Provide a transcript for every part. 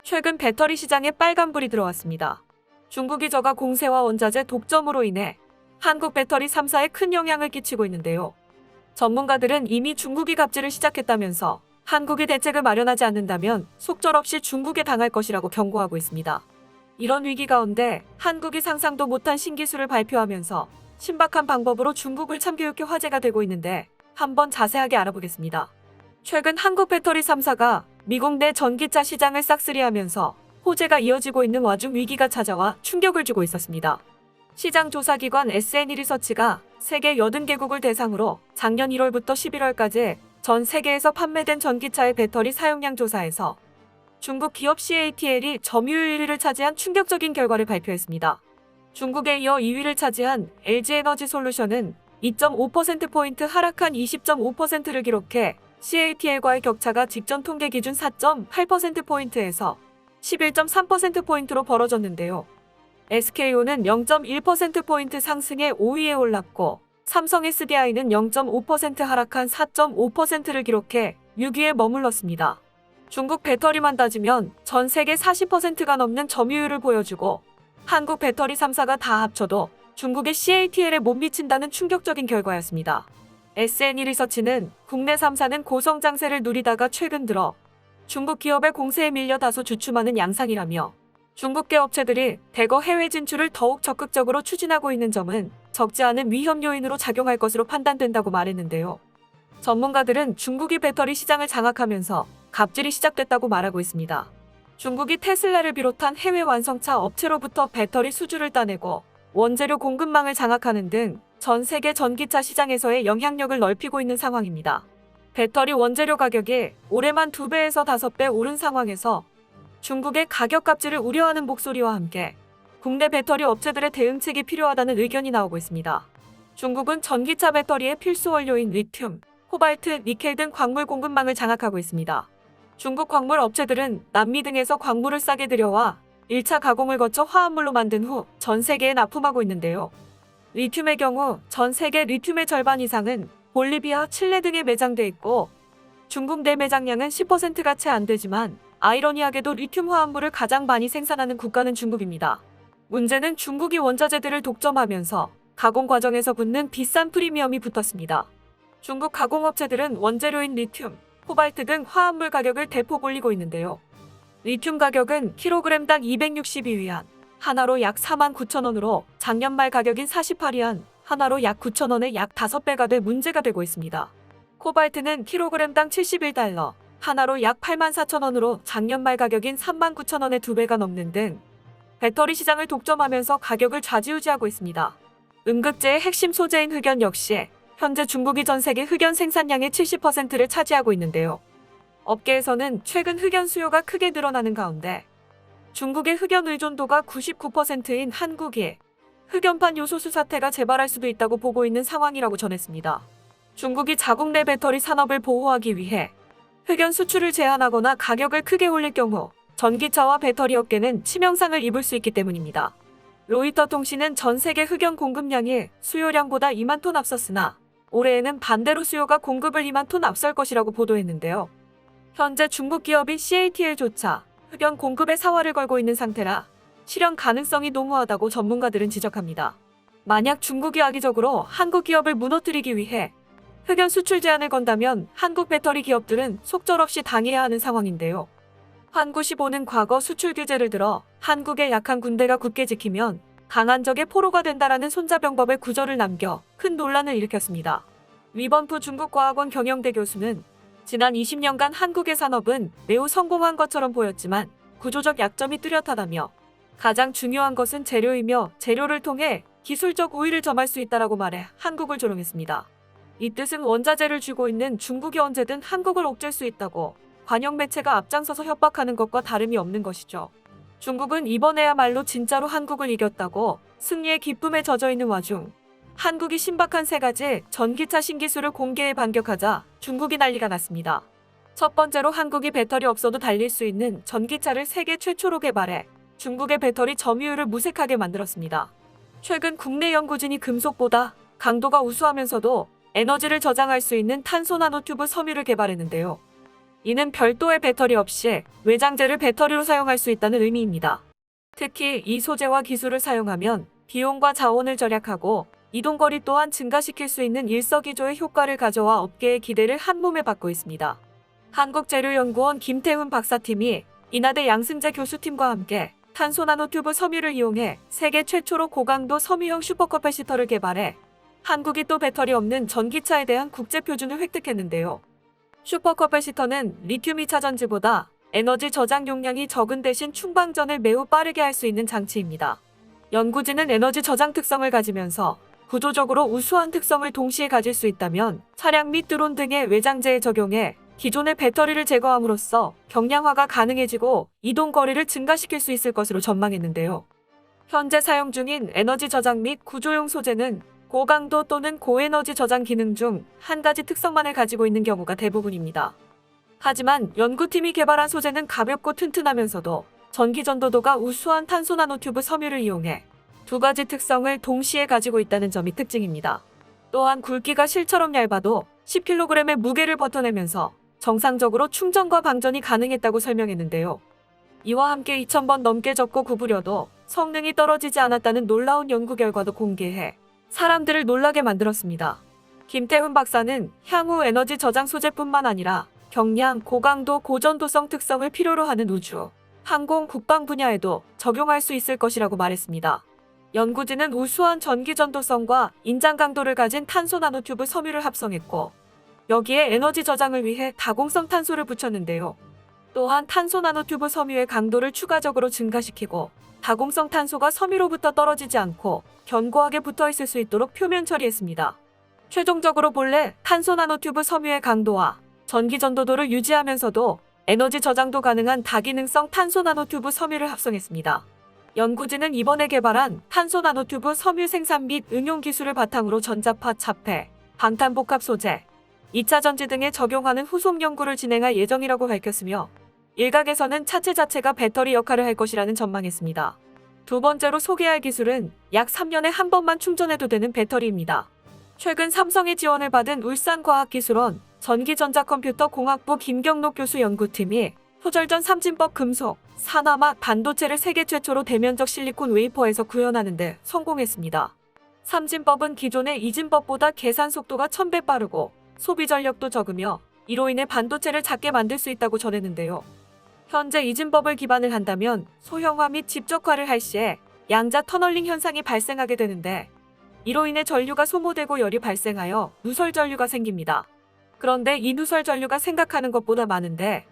최근 배터리 시장에 빨간불이 들어왔습니다. 중국이 저가 공세와 원자재 독점으로 인해 한국 배터리 3사에 큰 영향을 끼치고 있는데요. 전문가들은 이미 중국이 갑질을 시작했다면서 한국이 대책을 마련하지 않는다면 속절없이 중국에 당할 것이라고 경고하고 있습니다. 이런 위기 가운데 한국이 상상도 못한 신기술을 발표하면서 신박한 방법으로 중국을 참교육해 화제가 되고 있는데 한번 자세하게 알아보겠습니다. 최근 한국 배터리 3사가 미국 내 전기차 시장을 싹쓸이하면서 호재가 이어지고 있는 와중 위기가 찾아와 충격을 주고 있었습니다. 시장 조사기관 SNE 리서치가 세계 80개국을 대상으로 작년 1월부터 11월까지 전 세계에서 판매된 전기차의 배터리 사용량 조사에서 중국 기업 CATL이 점유율 1위를 차지한 충격적인 결과를 발표했습니다. 중국에 이어 2위를 차지한 LG에너지솔루션은 2.5%포인트 하락한 20.5%를 기록해 CATL과의 격차가 직전 통계 기준 4.8%포인트에서 11.3%포인트로 벌어졌는데요. SK온은 0.1%포인트 상승해 5위에 올랐고 삼성 SDI는 0.5% 하락한 4.5%를 기록해 6위에 머물렀습니다. 중국 배터리만 따지면 전 세계 40%가 넘는 점유율을 보여주고 한국 배터리 3사가 다 합쳐도 중국의 CATL에 못 미친다는 충격적인 결과였습니다. SNE 리서치는 국내 3사는 고성장세를 누리다가 최근 들어 중국 기업의 공세에 밀려 다소 주춤하는 양상이라며 중국계 업체들이 대거 해외 진출을 더욱 적극적으로 추진하고 있는 점은 적지 않은 위험 요인으로 작용할 것으로 판단된다고 말했는데요. 전문가들은 중국이 배터리 시장을 장악하면서 갑질이 시작됐다고 말하고 있습니다. 중국이 테슬라를 비롯한 해외 완성차 업체로부터 배터리 수주를 따내고 원재료 공급망을 장악하는 등 전 세계 전기차 시장에서의 영향력을 넓히고 있는 상황입니다. 배터리 원재료 가격이 올해만 2배에서 5배 오른 상황에서 중국의 가격 갑질을 우려하는 목소리와 함께 국내 배터리 업체들의 대응책이 필요하다는 의견이 나오고 있습니다. 중국은 전기차 배터리의 필수 원료인 리튬, 코발트, 니켈 등 광물 공급망을 장악하고 있습니다. 중국 광물 업체들은 남미 등에서 광물을 싸게 들여와 1차 가공을 거쳐 화합물로 만든 후 전 세계에 납품하고 있는데요. 리튬의 경우 전 세계 리튬의 절반 이상은 볼리비아, 칠레 등에 매장돼 있고 중국 내 매장량은 10%가 채 안 되지만 아이러니하게도 리튬 화합물을 가장 많이 생산하는 국가는 중국입니다. 문제는 중국이 원자재들을 독점하면서 가공 과정에서 붙는 비싼 프리미엄이 붙었습니다. 중국 가공업체들은 원재료인 리튬, 코발트 등 화합물 가격을 대폭 올리고 있는데요. 리튬 가격은 킬로그램당 262위안, 하나로 약 49,000원으로 작년 말 가격인 48위안, 하나로 약 9,000원의 약 5배가 돼 문제가 되고 있습니다. 코발트는 킬로그램당 71달러, 하나로 약 84,000원으로 작년 말 가격인 39,000원의 2배가 넘는 등 배터리 시장을 독점하면서 가격을 좌지우지하고 있습니다. 음극재의 핵심 소재인 흑연 역시 현재 중국이 전 세계 흑연 생산량의 70%를 차지하고 있는데요. 업계에서는 최근 흑연 수요가 크게 늘어나는 가운데 중국의 흑연 의존도가 99%인 한국이 흑연판 요소수 사태가 재발할 수도 있다고 보고 있는 상황이라고 전했습니다. 중국이 자국 내 배터리 산업을 보호하기 위해 흑연 수출을 제한하거나 가격을 크게 올릴 경우 전기차와 배터리 업계는 치명상을 입을 수 있기 때문입니다. 로이터 통신은 전 세계 흑연 공급량이 수요량보다 2만 톤 앞섰으나 올해에는 반대로 수요가 공급을 2만 톤 앞설 것이라고 보도했는데요. 현재 중국 기업인 CATL조차 흑연 공급에 사활을 걸고 있는 상태라 실현 가능성이 농후하다고 전문가들은 지적합니다. 만약 중국이 악의적으로 한국 기업을 무너뜨리기 위해 흑연 수출 제한을 건다면 한국 배터리 기업들은 속절없이 당해야 하는 상황인데요. 환구15는 과거 수출 규제를 들어 한국의 약한 군대가 굳게 지키면 강한 적의 포로가 된다라는 손자병법의 구절을 남겨 큰 논란을 일으켰습니다. 위번프 중국과학원 경영대 교수는 지난 20년간 한국의 산업은 매우 성공한 것처럼 보였지만 구조적 약점이 뚜렷하다며 가장 중요한 것은 재료이며 재료를 통해 기술적 우위를 점할 수 있다라고 말해 한국을 조롱했습니다. 이 뜻은 원자재를 쥐고 있는 중국이 언제든 한국을 옥죄 수 있다고 관영 매체가 앞장서서 협박하는 것과 다름이 없는 것이죠. 중국은 이번에야말로 진짜로 한국을 이겼다고 승리의 기쁨에 젖어 있는 와중 한국이 신박한 3가지 전기차 신기술을 공개해 반격하자 중국이 난리가 났습니다. 첫 번째로 한국이 배터리 없어도 달릴 수 있는 전기차를 세계 최초로 개발해 중국의 배터리 점유율을 무색하게 만들었습니다. 최근 국내 연구진이 금속보다 강도가 우수하면서도 에너지를 저장할 수 있는 탄소 나노튜브 섬유를 개발했는데요. 이는 별도의 배터리 없이 외장재를 배터리로 사용할 수 있다는 의미입니다. 특히 이 소재와 기술을 사용하면 비용과 자원을 절약하고 이동거리 또한 증가시킬 수 있는 일석이조의 효과를 가져와 업계의 기대를 한몸에 받고 있습니다. 한국재료연구원 김태훈 박사팀이 인하대 양승재 교수팀과 함께 탄소 나노튜브 섬유를 이용해 세계 최초로 고강도 섬유형 슈퍼커패시터를 개발해 한국이 또 배터리 없는 전기차에 대한 국제 표준을 획득했는데요. 슈퍼커패시터는 리튬 2차 전지보다 에너지 저장 용량이 적은 대신 충방전을 매우 빠르게 할 수 있는 장치입니다. 연구진은 에너지 저장 특성을 가지면서 구조적으로 우수한 특성을 동시에 가질 수 있다면 차량 및 드론 등의 외장재에 적용해 기존의 배터리를 제거함으로써 경량화가 가능해지고 이동 거리를 증가시킬 수 있을 것으로 전망했는데요. 현재 사용 중인 에너지 저장 및 구조용 소재는 고강도 또는 고에너지 저장 기능 중 한 가지 특성만을 가지고 있는 경우가 대부분입니다. 하지만 연구팀이 개발한 소재는 가볍고 튼튼하면서도 전기 전도도가 우수한 탄소 나노튜브 섬유를 이용해 두 가지 특성을 동시에 가지고 있다는 점이 특징입니다. 또한 굵기가 실처럼 얇아도 10kg의 무게를 버텨내면서 정상적으로 충전과 방전이 가능했다고 설명했는데요. 이와 함께 2000번 넘게 접고 구부려도 성능이 떨어지지 않았다는 놀라운 연구 결과도 공개해 사람들을 놀라게 만들었습니다. 김태훈 박사는 향후 에너지 저장 소재뿐만 아니라 경량, 고강도, 고전도성 특성을 필요로 하는 우주, 항공, 국방 분야에도 적용할 수 있을 것이라고 말했습니다. 연구진은 우수한 전기 전도성과 인장 강도를 가진 탄소 나노튜브 섬유를 합성했고 여기에 에너지 저장을 위해 다공성 탄소를 붙였는데요. 또한 탄소 나노튜브 섬유의 강도를 추가적으로 증가시키고 다공성 탄소가 섬유로부터 떨어지지 않고 견고하게 붙어 있을 수 있도록 표면 처리했습니다. 최종적으로 본래 탄소 나노튜브 섬유의 강도와 전기 전도도를 유지하면서도 에너지 저장도 가능한 다기능성 탄소 나노튜브 섬유를 합성했습니다. 연구진은 이번에 개발한 탄소 나노튜브 섬유 생산 및 응용 기술을 바탕으로 전자파 차폐, 방탄복합 소재, 2차 전지 등에 적용하는 후속 연구를 진행할 예정이라고 밝혔으며 일각에서는 차체 자체가 배터리 역할을 할 것이라는 전망했습니다. 두 번째로 소개할 기술은 약 3년에 한 번만 충전해도 되는 배터리입니다. 최근 삼성의 지원을 받은 울산과학기술원 전기전자컴퓨터공학부 김경록 교수 연구팀이 소절전 삼진법 금속, 산화막, 반도체를 세계 최초로 대면적 실리콘 웨이퍼에서 구현하는 데 성공했습니다. 삼진법은 기존의 이진법보다 계산 속도가 1000배 빠르고 소비 전력도 적으며 이로 인해 반도체를 작게 만들 수 있다고 전했는데요. 현재 이진법을 기반을 한다면 소형화 및 집적화를 할 시에 양자 터널링 현상이 발생하게 되는데 이로 인해 전류가 소모되고 열이 발생하여 누설 전류가 생깁니다. 그런데 이 누설 전류가 생각하는 것보다 많은데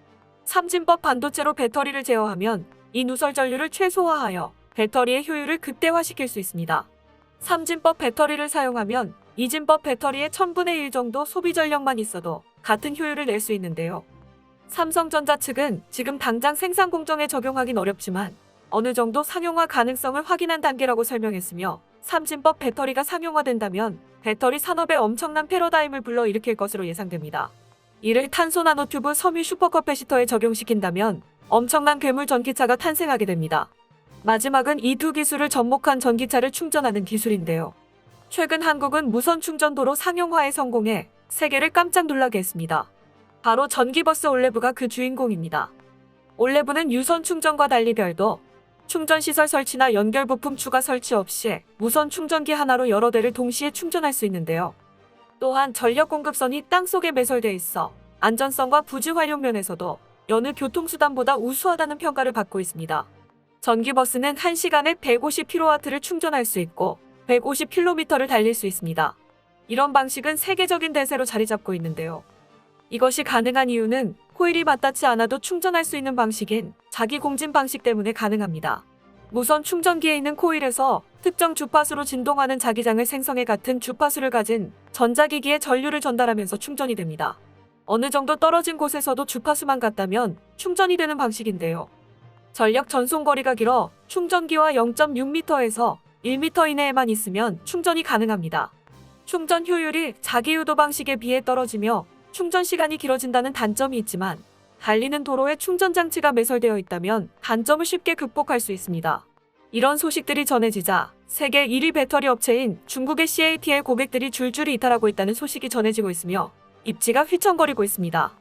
삼진법 반도체로 배터리를 제어하면 이 누설 전류를 최소화하여 배터리의 효율을 극대화시킬 수 있습니다. 삼진법 배터리를 사용하면 이진법 배터리의 1000분의 1 정도 소비 전력만 있어도 같은 효율을 낼 수 있는데요. 삼성전자 측은 지금 당장 생산 공정에 적용하긴 어렵지만 어느 정도 상용화 가능성을 확인한 단계라고 설명했으며 삼진법 배터리가 상용화된다면 배터리 산업에 엄청난 패러다임을 불러일으킬 것으로 예상됩니다. 이를 탄소 나노튜브 섬유 슈퍼커패시터에 적용시킨다면 엄청난 괴물 전기차가 탄생하게 됩니다. 마지막은 이 두 기술을 접목한 전기차를 충전하는 기술인데요. 최근 한국은 무선 충전도로 상용화에 성공해 세계를 깜짝 놀라게 했습니다. 바로 전기버스 올레브가 그 주인공입니다. 올레브는 유선 충전과 달리 별도 충전시설 설치나 연결 부품 추가 설치 없이 무선 충전기 하나로 여러 대를 동시에 충전할 수 있는데요. 또한 전력 공급선이 땅속에 매설돼 있어 안전성과 부지 활용 면에서도 여느 교통수단보다 우수하다는 평가를 받고 있습니다. 전기버스는 1시간에 150kW를 충전할 수 있고 150km를 달릴 수 있습니다. 이런 방식은 세계적인 대세로 자리 잡고 있는데요. 이것이 가능한 이유는 코일이 맞닿지 않아도 충전할 수 있는 방식인 자기 공진 방식 때문에 가능합니다. 무선 충전기에 있는 코일에서 특정 주파수로 진동하는 자기장을 생성해 같은 주파수를 가진 전자기기에 전류를 전달하면서 충전이 됩니다. 어느 정도 떨어진 곳에서도 주파수만 같다면 충전이 되는 방식인데요. 전력 전송거리가 길어 충전기와 0.6m에서 1m 이내에만 있으면 충전이 가능합니다. 충전 효율이 자기유도 방식에 비해 떨어지며 충전 시간이 길어진다는 단점이 있지만 달리는 도로에 충전 장치가 매설되어 있다면 단점을 쉽게 극복할 수 있습니다. 이런 소식들이 전해지자 세계 1위 배터리 업체인 중국의 CATL 고객들이 줄줄이 이탈하고 있다는 소식이 전해지고 있으며 입지가 휘청거리고 있습니다.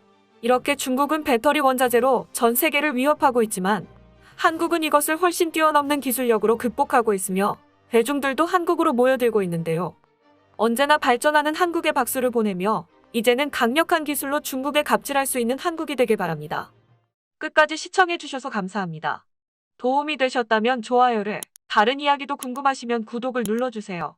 이렇게 중국은 배터리 원자재로 전 세계를 위협하고 있지만 한국은 이것을 훨씬 뛰어넘는 기술력으로 극복하고 있으며 대중들도 한국으로 모여들고 있는데요. 언제나 발전하는 한국에 박수를 보내며 이제는 강력한 기술로 중국에 갑질할 수 있는 한국이 되길 바랍니다. 끝까지 시청해주셔서 감사합니다. 도움이 되셨다면 좋아요를, 다른 이야기도 궁금하시면 구독을 눌러주세요.